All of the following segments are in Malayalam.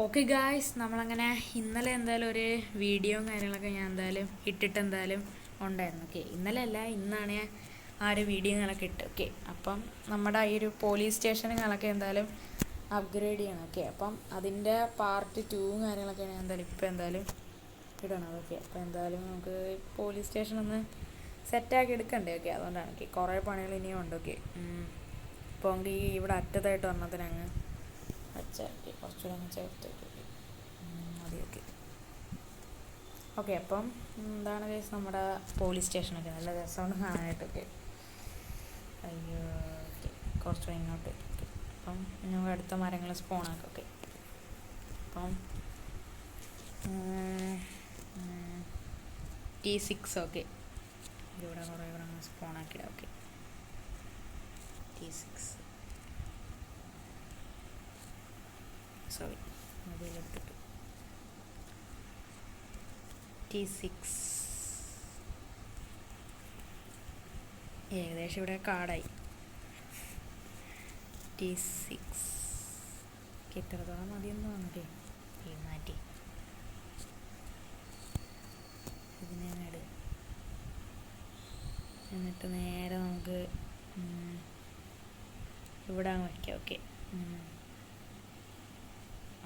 ഓക്കെ ഗായ്സ്, നമ്മളങ്ങനെ ഇന്നലെ എന്തായാലും ഒരു വീഡിയോയും കാര്യങ്ങളൊക്കെ ഞാൻ എന്തായാലും ഇട്ടിട്ട് എന്തായാലും ഉണ്ടായിരുന്നു. ഓക്കെ, ഇന്നലെ അല്ല, ഇന്നാണ് ഞാൻ ആ ഒരു വീഡിയോകളൊക്കെ ഇട്ട്. ഓക്കെ, അപ്പം നമ്മുടെ ഈ ഒരു പോലീസ് സ്റ്റേഷനുകളൊക്കെ എന്തായാലും അപ്ഗ്രേഡ് ചെയ്യണം. ഓക്കെ, അപ്പം അതിൻ്റെ പാർട്ട് 2 കാര്യങ്ങളൊക്കെയാണ് ഞാൻ എന്തായാലും ഇപ്പോൾ എന്തായാലും ഇടണം. ഓക്കെ, അപ്പോൾ എന്തായാലും നമുക്ക് പോലീസ് സ്റ്റേഷൻ ഒന്ന് സെറ്റാക്കി എടുക്കണ്ടേ. ഓക്കെ, അതുകൊണ്ടാണ്. ഓക്കെ, കുറേ പണികൾ ഇനിയും ഉണ്ട്. ഓക്കെ, ഇപ്പോൾ നമുക്ക് ഈ ഇവിടെ അറ്റത്തായിട്ട് ഒരെണ്ണത്തിനങ്ങ് വച്ചാക്കി കുറച്ചുകൂടെ അങ്ങ് ചേർത്ത് മതി. ഓക്കെ ഓക്കെ അപ്പം എന്താണ് കേസ്, നമ്മുടെ പോലീസ് സ്റ്റേഷനൊക്കെ നല്ല രസമാണ് കാണാനായിട്ടൊക്കെ. അയ്യോ, ഓക്കെ, കുറച്ചുകൂടെ ഇങ്ങോട്ട്. ഓക്കെ, അപ്പം നമുക്ക് അടുത്ത മരങ്ങൾ സ്പോണാക്കാം. ഓക്കെ, അപ്പം T6. ഓക്കെ, ഇവിടെ കുറേ ഇവിടെ സ്പോണാക്കിയിടാം. ഓക്കെ, T6 സോറി മൊബൈലെടുത്തിട്ട് T6 ഏകദേശം ഇവിടെ കാടായി. T6 ഇത്രത്തോളം മതിയെന്ന് തോന്നുന്നേ. മാറ്റി ഇതിനെ ഇട്. എന്നിട്ട് നേരെ നമുക്ക് ഇവിടെ അങ്ങ് വയ്ക്കാം. ഓക്കെ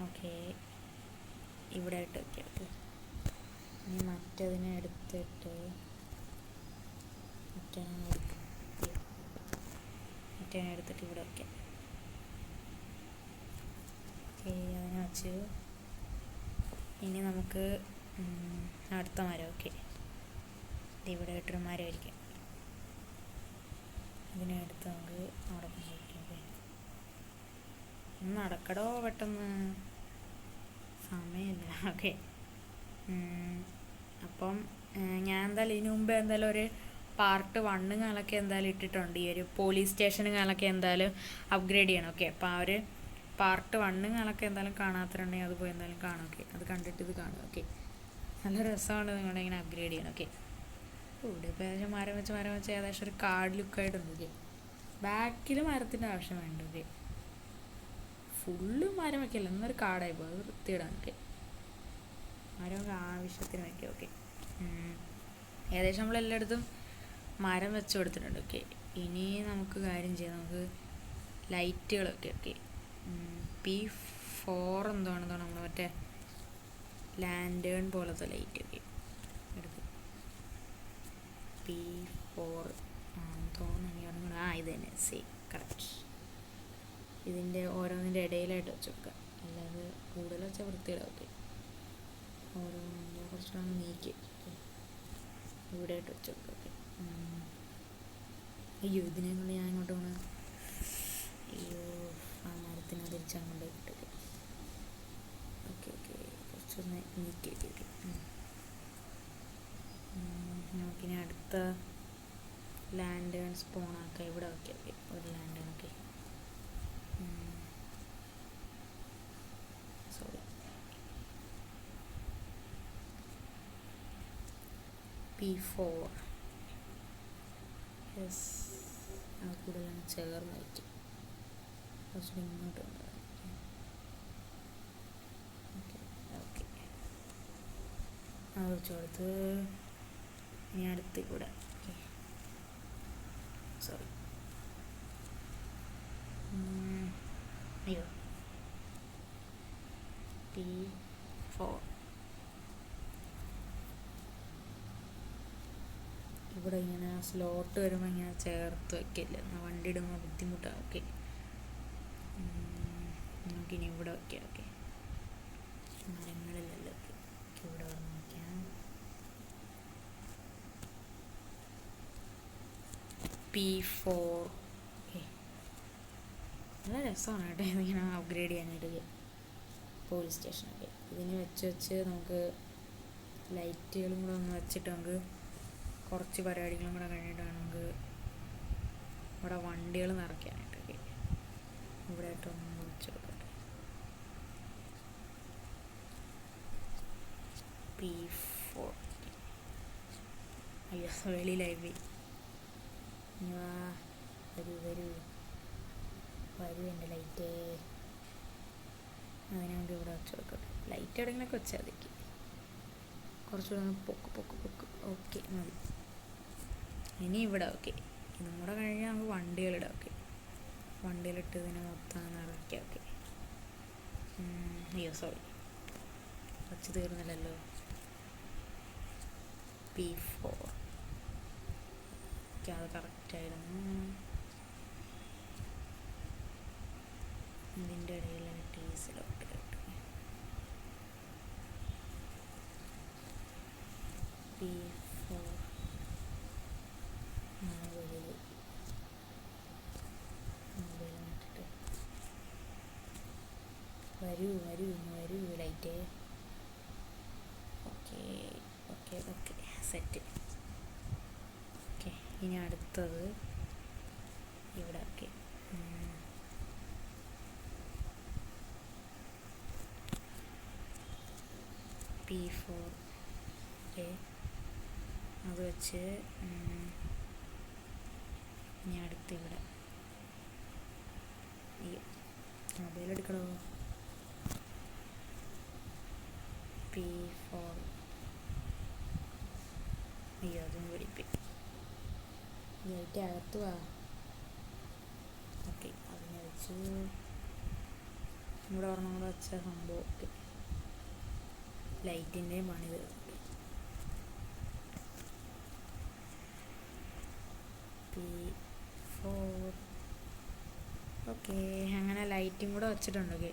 ഓക്കെ, ഇവിടെ ആയിട്ട് വയ്ക്കാം. ഓക്കെ, ഇനി മറ്റതിനെ എടുത്തിട്ട് മറ്റേനെ എടുത്തിട്ട് ഇവിടെ വയ്ക്കാം. ഓക്കെ, അതിനെ വച്ച് ഇനി നമുക്ക് അടുത്ത മരം. ഓക്കെ, ഇവിടെ ഇട്ടൊരു മരം ആയിരിക്കും. ഇതിനെ എടുത്ത് നമുക്ക് അവിടെ കൊണ്ടുവയ്ക്കാം. ഓക്കെ, നടക്കടോ പെട്ടെന്ന്, സമയമില്ല. ഓക്കെ, അപ്പം ഞാൻ എന്തായാലും ഇതിനു മുമ്പ് എന്തായാലും ഒരു പാർട്ട് 1 എന്തായാലും ഇട്ടിട്ടുണ്ട്. ഈ ഒരു പോലീസ് സ്റ്റേഷനുകളൊക്കെ എന്തായാലും അപ്ഗ്രേഡ് ചെയ്യണം. ഓക്കെ, അപ്പോൾ ആ ഒരു പാർട്ട് 1 എന്തായാലും കാണാത്തിട്ടുണ്ടെങ്കിൽ അത് പോയി എന്തായാലും കാണും. ഓക്കെ, അത് കണ്ടിട്ട് ഇത് കാണും. ഓക്കെ, നല്ല രസമാണ് നിങ്ങളുടെ ഇങ്ങനെ അപ്ഗ്രേഡ് ചെയ്യണം. ഓക്കെ, ഇവിടെ ഇപ്പോൾ ഏകദേശം മരം വെച്ച് ഏകദേശം ഒരു കാർഡ് ലുക്കായിട്ടുണ്ട്. ഓക്കെ, ബാക്കിൽ മരത്തിൻ്റെ ആവശ്യം വേണ്ട. ഓക്കെ, ഫുള്ള് മരം വയ്ക്കല്ല, എന്നൊരു കാടായി പോകും, അത് വൃത്തിയിടാൻ. ഓക്കെ, മരം ആവശ്യത്തിന് വയ്ക്കുക. ഓക്കെ, ഏകദേശം നമ്മളെല്ലായിടത്തും മരം വെച്ച് കൊടുത്തിട്ടുണ്ട്. ഓക്കെ, ഇനി നമുക്ക് കാര്യം ചെയ്യാം, നമുക്ക് ലൈറ്റുകളൊക്കെ. ഓക്കെ, P4 എന്താണെന്നോ നമ്മൾ മറ്റേ ലാൻഡേൺ പോലത്തെ ലൈറ്റ്. ഒക്കെ എടുക്കും. P4 തോന്നുന്നു. ഇത് തന്നെ, കറക്റ്റ്. ഇതിൻ്റെ ഓരോന്നിൻ്റെ ഇടയിലായിട്ട് വെച്ച് കൊടുക്കുക, അല്ലാതെ കൂടുതൽ വെച്ചാൽ വൃത്തിയിടാം. ഓക്കെ, ഓരോന്നിൻ്റെ കുറച്ചുകൂടെ നീക്കി ഇവിടെ ആയിട്ട് വെച്ച് കൊടുക്കുക. ഓക്കെ, അയ്യോ, ഇതിനെ കൊണ്ട് ഞാൻ ഇങ്ങോട്ട് പോകണം. അയ്യോ, ആ മരത്തിന് തിരിച്ചങ്ങോട്ട് ഇട്ടൊക്കെ. ഓക്കെ ഓക്കെ, കുറച്ചൊന്ന് നീക്കി. ഓക്കെ, നമുക്കിനി അടുത്ത ലാൻഡേൺ സ്പോണാക്കാം. ഇവിടെ ഓക്കെ. ഓക്കെ, ഒരു lantern. Okay, sorry, P4. Yes, അത് കൂടുതലാണ് ചേർന്ന് വയ്ക്കും. കുറച്ചുകൂടി ഇങ്ങോട്ട് ഉണ്ട്. ഓക്കെ ഓക്കെ, അത് വെച്ച് കൊടുത്ത് ഇനി അടുത്ത് കൂടെ. ഓക്കെ, സോറി, അയ്യോ, P4 ഇവിടെ ഇങ്ങനെ സ്ലോട്ട് വരുമ്പോൾ ഇങ്ങനെ ചേർത്ത് വയ്ക്കില്ല, വണ്ടി ഇടുമ്പോൾ ബുദ്ധിമുട്ടാണ്. ഓക്കെ, നമുക്കിനി ഇവിടെ വയ്ക്കാം. ഓക്കെ, മരങ്ങളിലല്ലോ. ഓക്കെ, ഇവിടെ വന്ന് വയ്ക്കാം. P4. ഓക്കെ, നല്ല രസമാണ് കേട്ടോ ഇങ്ങനെ അപ്ഗ്രേഡ് ചെയ്യാനായിട്ട് പോലീസ് സ്റ്റേഷനൊക്കെ. ഇതിന് വെച്ച് നമുക്ക് ലൈറ്റുകളും കൂടെ ഒന്ന് വെച്ചിട്ട് നമുക്ക് കുറച്ച് പരിപാടികളും കൂടെ കഴിഞ്ഞിട്ട് നമുക്ക് ഇവിടെ വണ്ടികൾ നിറയ്ക്കാനായിട്ടൊക്കെ ഇവിടെ ആയിട്ടൊന്ന് വെച്ച് കൊടുക്കട്ടെ. P4. അയ്യോ, വെളിയിലായി പോയി. വരൂ എൻ്റെ ലൈറ്റ്. അതിനെ കൊണ്ട് നമുക്ക് ഇവിടെ വെച്ച് കൊടുക്കാം. ലൈറ്റ് എവിടെയെങ്കിലൊക്കെ വെച്ചാൽ മതി. കുറച്ചുകൂടെ പൊക്ക്. ഓക്കെ മതി. ഇനി ഇവിടെ ഓക്കെ. ഇതും കൂടെ കഴിഞ്ഞാൽ നമുക്ക് വണ്ടികളിടാം. ഓക്കെ, വണ്ടിയിലിട്ട് ഇതിനെ മൊത്തം നിറയ്ക്കാം. ഓക്കെ, അയ്യോ സോറി, വച്ച് തീർന്നില്ലല്ലോ. P4 ഓക്കെ, അത് കറക്റ്റായിരുന്നു. ഇതിൻ്റെ ഇടയിൽ ടീസിലോട്ട് P4 വരൂ ലൈറ്റ്. Okay set. ഓക്കെ, ഇനി അടുത്തത് ഇവിടെ. ഓക്കെ, P4 അത് വെച്ച് ഇനി അടുത്ത് ഇവിടെ മൊബൈലെടുക്കണോ? P4 അയ്യോ അതും പിടിപ്പി ലൈറ്റ് അകത്ത് വാ. ഓക്കെ, അതിനെ വെച്ച് ഇവിടെ ഒരെണ്ണം കൂടെ വെച്ച സംഭവം. ഓക്കെ, ലൈറ്റിൻ്റെയും പണി തീർന്നു. P4 ഓക്കെ, അങ്ങനെ ലൈറ്റും കൂടെ വെച്ചിട്ടുണ്ട്. ഓക്കെ,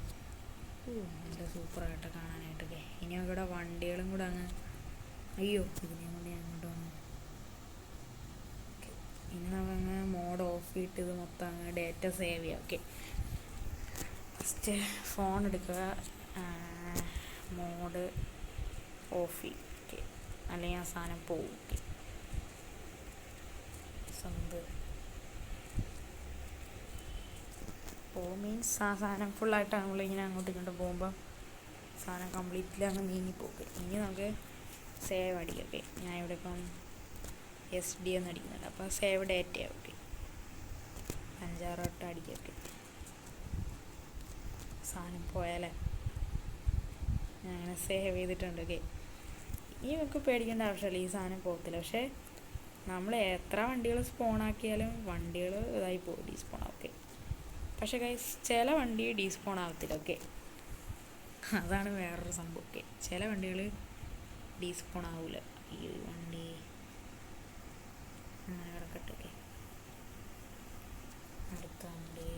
നല്ല സൂപ്പറായിട്ട് കാണാനായിട്ടൊക്കെ. ഇനി ഇവിടെ വണ്ടികളും കൂടെ അങ്ങ് അയ്യോ ഇതിനെയും കൊണ്ട് ഞാൻ അങ്ങോട്ട് വന്നു. ഓക്കെ, ഇനി നമുക്കങ്ങ് മോഡ് ഓഫ് ചെയ്തിട്ട് ഇത് മൊത്തം അങ്ങ് ഡേറ്റ സേവ് ചെയ്യാം. ഓക്കെ, ഫസ്റ്റ് ഫോൺ എടുക്കുക, മോഡ് ഓഫ് ചെയ്യും. ഓക്കെ, അല്ലെങ്കിൽ ആ സാധനം പോവും. ഓക്കെ, മീൻസ് ആ സാധനം ഫുള്ളായിട്ട് നമ്മളിങ്ങനെ അങ്ങോട്ടും ഇങ്ങോട്ടും പോകുമ്പോൾ സാധനം കംപ്ലീറ്റ്ലി അങ്ങ് നീങ്ങിപ്പോകും. ഇനി നമുക്ക് സേവ് അടിക്കാം. ഓക്കെ, ഞാൻ ഇവിടെ ഇപ്പം SD എന്ന് അടിക്കുന്നുണ്ട്. അപ്പോൾ സേവ് ഡേറ്റയാണ്. ഓക്കെ, 5-6 വട്ടം അടിക്കാം. ഓക്കെ, സാധനം പോയാലേ ഞാൻ അങ്ങനെ സേവ് ചെയ്തിട്ടുണ്ട്. ഓക്കെ, ഇനി നമുക്ക് പേടിക്കേണ്ട ആവശ്യമില്ല, ഈ സാധനം പോകത്തില്ല. പക്ഷേ നമ്മൾ എത്ര വണ്ടികൾ സ്പോണാക്കിയാലും വണ്ടികൾ ഇതായി പോകും, ഡീസ്പോൺ. ഓക്കെ, പക്ഷേ ഗൈസ് ചില വണ്ടി ഡീസ്പോൺ ആകത്തില്ല. ഓക്കെ, അതാണ് വേറൊരു സംഭവം. ഓക്കെ, ചില വണ്ടികൾ ഡീസ്പോൺ ആവില്ല. ഈ വണ്ടി അങ്ങനെ കിടക്കട്ടെ. ഓക്കെ, അടുത്ത വണ്ടി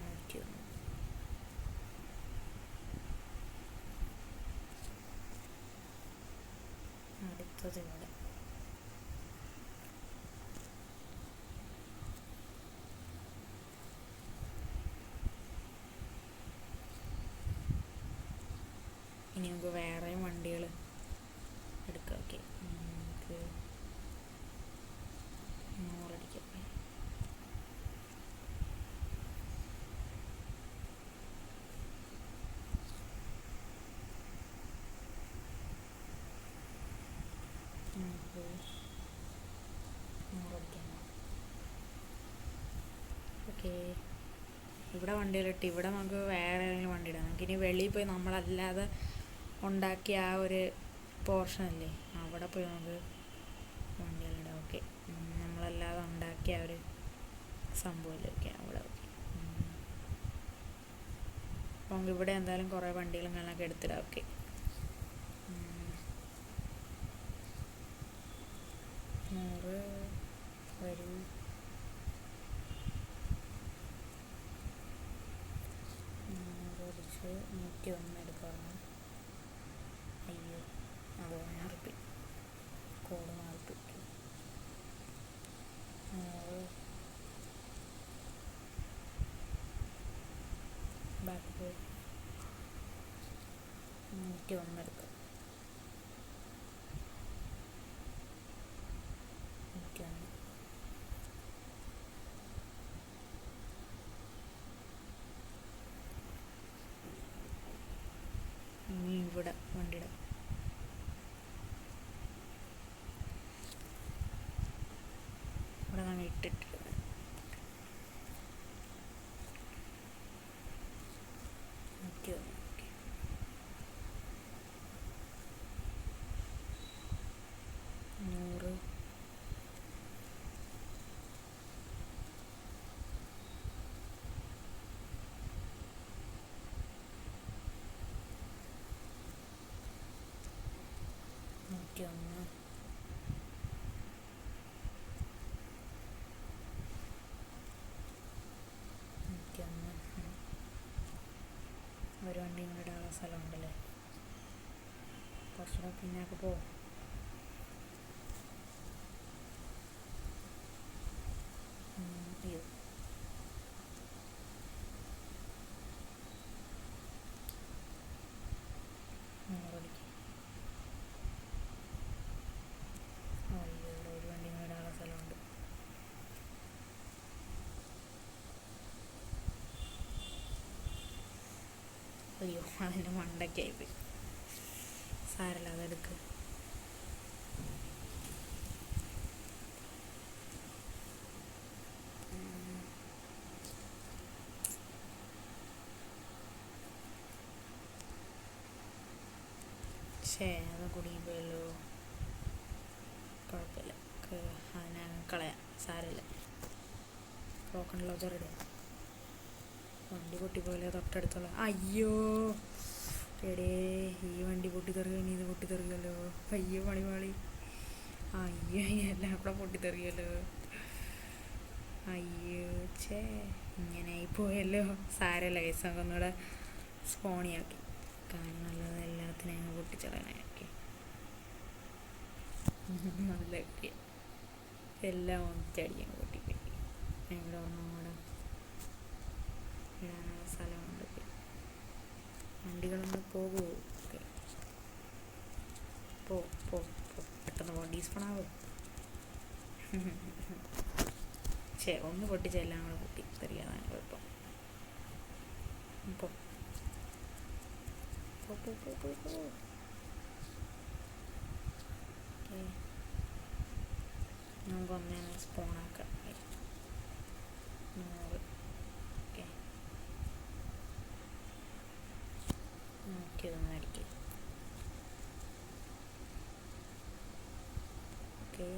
മാറ്റി വന്നു. അടുത്തത് ഇവിടെ. ഇനി നമുക്ക് വേറെയും വണ്ടികൾ എടുക്കാം. ഓക്കെ, നമുക്ക് 100 അടിക്കാം. നമുക്ക് 100 അടിക്കാം. ഓക്കെ, ഇവിടെ വണ്ടികളിട്ട് ഇവിടെ നമുക്ക് വേറെ ഏതെങ്കിലും വണ്ടി ഇടാം. നമുക്കിനി വെളിയിൽ പോയി നമ്മളല്ലാതെ ഉണ്ടാക്കിയ ആ ഒരു പോർഷനല്ലേ, അവിടെ പോയി നമുക്ക് വണ്ടികളിടാം. ഓക്കെ, നമ്മളല്ലാതെ ഉണ്ടാക്കിയ ആ ഒരു സംഭവമല്ലേ. ഓക്കെ, അവിടെ. ഓക്കെ, അപ്പോൾ നമുക്ക് ഇവിടെ എന്തായാലും കുറേ വണ്ടികളും കാര്യങ്ങളൊക്കെ എടുത്തിടാം. ഓക്കെ, വരൂ. കുറച്ച് 101 എടുക്കാറുണ്ട്. അയ്യോ അത് മാറിപ്പോയി, കോഡ് മാറിപ്പോയി. 100 ബാക്ക് പോയി 101 എടുക്കാം. 101 ഇനി ഇവിടെ വണ്ടിയിടാം. ഇവിടെ നമ്മൾ ഇട്ടിട്ട് ഇടാനുള്ള സ്ഥലമുണ്ടല്ലേ, കുറച്ചുകൂടെ പിന്നൊക്കെ പോകും. അയ്യോ അയ്യോ ഇവിടെ ഒരു വണ്ടി ഇടാനുള്ള സ്ഥലമുണ്ട്. അയ്യോ അതിൻ്റെ മണ്ടയ്ക്കായി പോയി. സാരല്ല, അതെടുക്ക്. അത് കുടുങ്ങിപ്പോയല്ലോ. കുഴപ്പമില്ല, അതിനെ കളയാം, സാരമില്ല. ബ്രോക്കൺ ലോജർ ഇടുക. വണ്ടി പൊട്ടിപ്പോലെ തൊട്ടടുത്തുള്ള. അയ്യോ എടേ, ഈ വണ്ടി പൊട്ടിത്തെറിയോ, ഇനി ഇത് പൊട്ടിത്തെറിയല്ലോ. അയ്യോ പണിപാളി. അയ്യോ എല്ലാം കൂടെ പൊട്ടിത്തെറിയല്ലോ. അയ്യോ ചേ, ഇങ്ങനെ ആയിപ്പോയല്ലോ. സാരമില്ല ഗൈസ്, നമുക്ക് ഒന്നുകൂടെ സ്പോണിയാക്കി. കാരണം നല്ലത് എല്ലാത്തിനും അങ്ങ് പൊട്ടിച്ചളയാനാക്കി. നല്ല കിട്ടിയ എല്ലാം ഒറ്റയടിക്കാൻ പൊട്ടിപ്പോയി. ഇവിടെ ഒന്നും കൂടെ ഇടാനുള്ള സ്ഥലമുണ്ട്. വണ്ടികളൊന്ന് പോകുമോ? പോ പോ പോ, പെട്ടെന്ന് പോ, ഡീസ്പണാവോ. ഒന്ന് പൊട്ടിച്ച എല്ലാം കൂടെ പൊട്ടി തെറിയാതാണ് കുഴപ്പം. പോ പോ പോ പോ പോ പോ. നമുക്ക് ഒന്നേന്ന് സ്പോണാക്കാം. 100. ഓക്കെ, നോക്കിയതൊന്ന് അടിക്കുക. ഓക്കെ,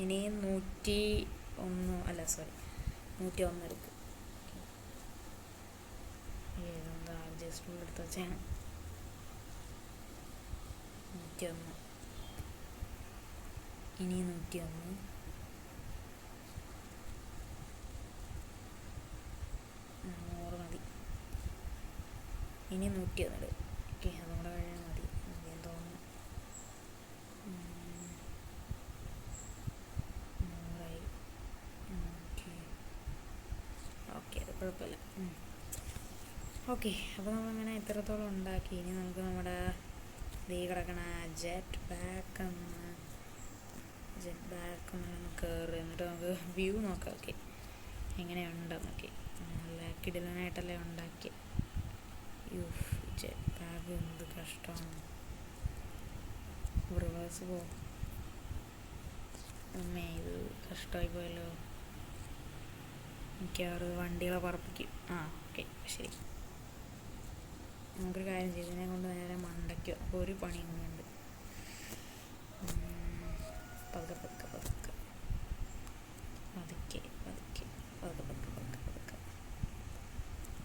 ഇനി 101 അല്ല സോറി 101 എടുക്കും. ഏതെന്താ ജസ്റ്റ് എടുത്ത് വെച്ചാണ് 101. ഇനി 101. മതി. ഇനി 101 ഇടും. ഓക്കെ, അതും കൂടെ കഴിഞ്ഞാൽ മതി എന്ന് തോന്നുന്നു. 100ആയി. ഓക്കെ, അത് കുഴപ്പമില്ല. ഓക്കെ, അപ്പോൾ നമ്മളങ്ങനെ ഇത്രത്തോളം ഉണ്ടാക്കി. ഇനി നമുക്ക് നമ്മുടെ ദേ കിടക്കണ ജെറ്റ് ബാക്ക് ഒന്ന് കയറി, എന്നിട്ട് നമുക്ക് വ്യൂ നോക്കാം. ഓക്കെ, എങ്ങനെയുണ്ടെന്നൊക്കെ. നല്ല കിടിലനായിട്ടല്ലേ ഉണ്ടാക്കി. ജെറ്റ് ബാഗ് എന്ത് കഷ്ടമാണ്. റിവേഴ്സ് പോകും. ഇത് കഷ്ടമായി പോയല്ലോ. മിക്കവാറും വണ്ടികളെ പറപ്പിക്കും. ഓക്കെ ശരി, നമുക്കൊരു കാര്യം ചെയ്തു, ഇതിനെ കൊണ്ട് നേരെ മണ്ടയ്ക്കോ. അപ്പോൾ ഒരു പണിയും കൂടെ ഉണ്ട്. പതുക്കെ പതുക്കെ പതുക്കെ പതുക്കെ പതുക്കെ പതുക്കെ പതുക്കെ പതുക്കെ പതുക്കെ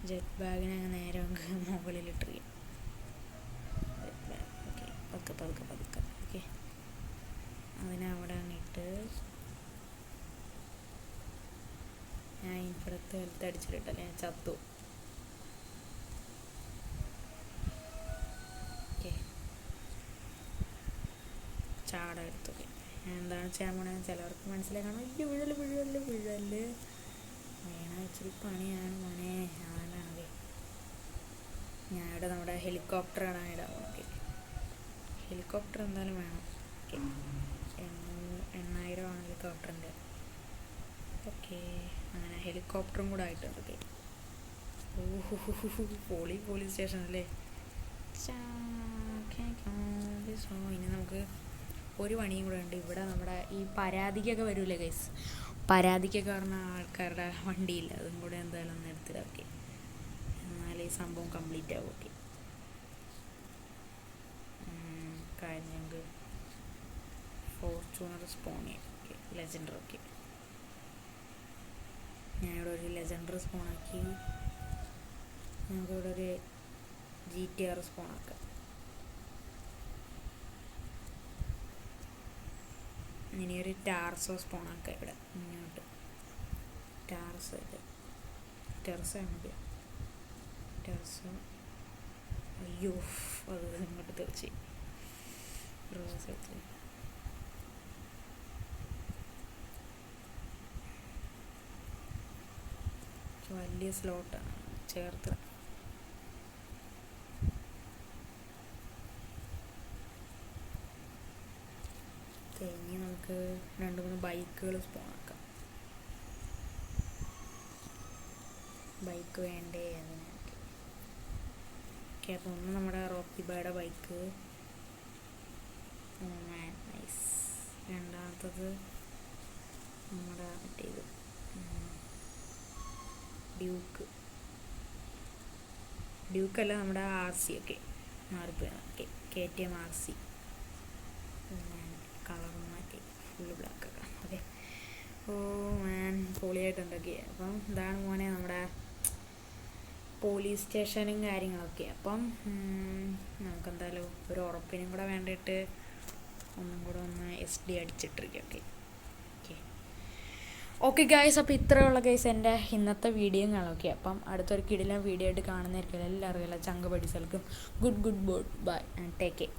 ജെറ്റ് ബാഗിനെ അങ്ങ് നേരെ നമുക്ക് മുകളിലിട്ടിരിക്കും. ജെറ്റ് ബാഗ് ഓക്കെ, പതുക്കെ പതുക്കെ പതുക്കെ. ഓക്കെ, അതിനെ അവിടെ അങ്ങിട്ട് ഞാൻ ഇപ്പുറത്ത് ഹെൽത്ത് അടിച്ചിട്ടല്ലേ ഞാൻ ചത്തു. ഓക്കെ, ചാട എടുത്തൊക്കെ എന്താണ് ചെയ്യാൻ പോണേ ചിലവർക്ക് മനസ്സിലാക്കണം. അയ്യോ വിഴല് വിഴല് വിഴല് വേണം, ഇച്ചിരി പണിയാണ് മോനെ. അതാണത്. ഞാനിവിടെ നമ്മുടെ ഹെലികോപ്റ്റർ കാണാൻ ഇടാം. ഓക്കെ, ഹെലികോപ്റ്റർ എന്തായാലും വേണം. ഓക്കെ, 8000 ആണ് ഹെലികോപ്റ്ററിൻ്റെ. ഓക്കെ, അങ്ങനെ ഹെലികോപ്റ്ററും കൂടെ ആയിട്ടുണ്ട്. ഓക്കെ, പോലീസ് സ്റ്റേഷൻ അല്ലേ. ഇനി നമുക്ക് ഒരു പണിയും കൂടെ ഉണ്ട്. ഇവിടെ നമ്മുടെ ഈ പരാതിക്കൊക്കെ വരൂലേ ഗൈസ്, പരാതിക്കൊക്കെ പറഞ്ഞ ആൾക്കാരുടെ വണ്ടിയില്ല, അതും കൂടെ എന്തായാലും ഒന്ന് എടുത്തിടാം. ഓക്കെ, എന്നാലേ ഈ സംഭവം കംപ്ലീറ്റ് ആവും. ഓക്കെ, കാര്യം ഞങ്ങൾക്ക് ഫോർച്യൂണർ സ്പോൺ ചെയ്യാം. Okay, legender. ഓക്കെ, ഞാനിവിടെ ഒരു ലെജൻഡർ സ്പോണാക്കി. നമുക്കിവിടെ ഒരു GTR സ്പോണാക്കാം. ഇനിയൊരു ടാർസോ സ്പോണാക്കാം. ഇവിടെ മുന്നോട്ട് ടാർസോ ടെർസോ നമുക്ക് ടെർസോ അയ്യോ അത് ഇങ്ങോട്ട് തെറിച്ച് റോസ് വലിയ സ്ലോട്ടാണ് ചേർത്ത്. ഇനി നമുക്ക് 2-3 ബൈക്കുകൾ സ്പോണാക്കാം. ബൈക്ക് വേണ്ടേ അതിനൊക്കെ. ഓക്കെ, അപ്പോൾ ഒന്ന് നമ്മുടെ റോക്കിബയുടെ ബൈക്ക്, നൈസ്. രണ്ടാമത്തത് നമ്മുടെ മറ്റേത് ഡ്യൂക്കല്ല, നമ്മുടെ RC. ഒക്കെ മാറിപ്പോയി. Okay, KTM RC. കളർ മാറ്റി ഫുള്ള് ബ്ലാക്ക് ആക്കാം. ഓക്കെ, ഓ മാൻ പൊളിയായിട്ടുണ്ടൊക്കെ. അപ്പം ഇതാണ് മോനെ നമ്മുടെ പോലീസ് സ്റ്റേഷനും കാര്യങ്ങളൊക്കെ. അപ്പം നമുക്കെന്തായാലും ഒരു ഉറപ്പിനും കൂടെ വേണ്ടിയിട്ട് ഒന്നും കൂടെ ഒന്ന് SD അടിച്ചിട്ടിരിക്കും. ഓക്കെ ഓക്കെ ഓക്കെ ഗൈസ്, അപ്പോൾ ഇത്രയുള്ള ഗൈസ് എൻ്റെ ഇന്നത്തെ വീഡിയോകളൊക്കെ. അപ്പം അടുത്തൊരു കിടിലൻ വീഡിയോ ആയിട്ട് കാണുന്നതായിരിക്കും. എല്ലാവർക്കും ചങ്ക് പഠിച്ചൽക്കും good bye and take care.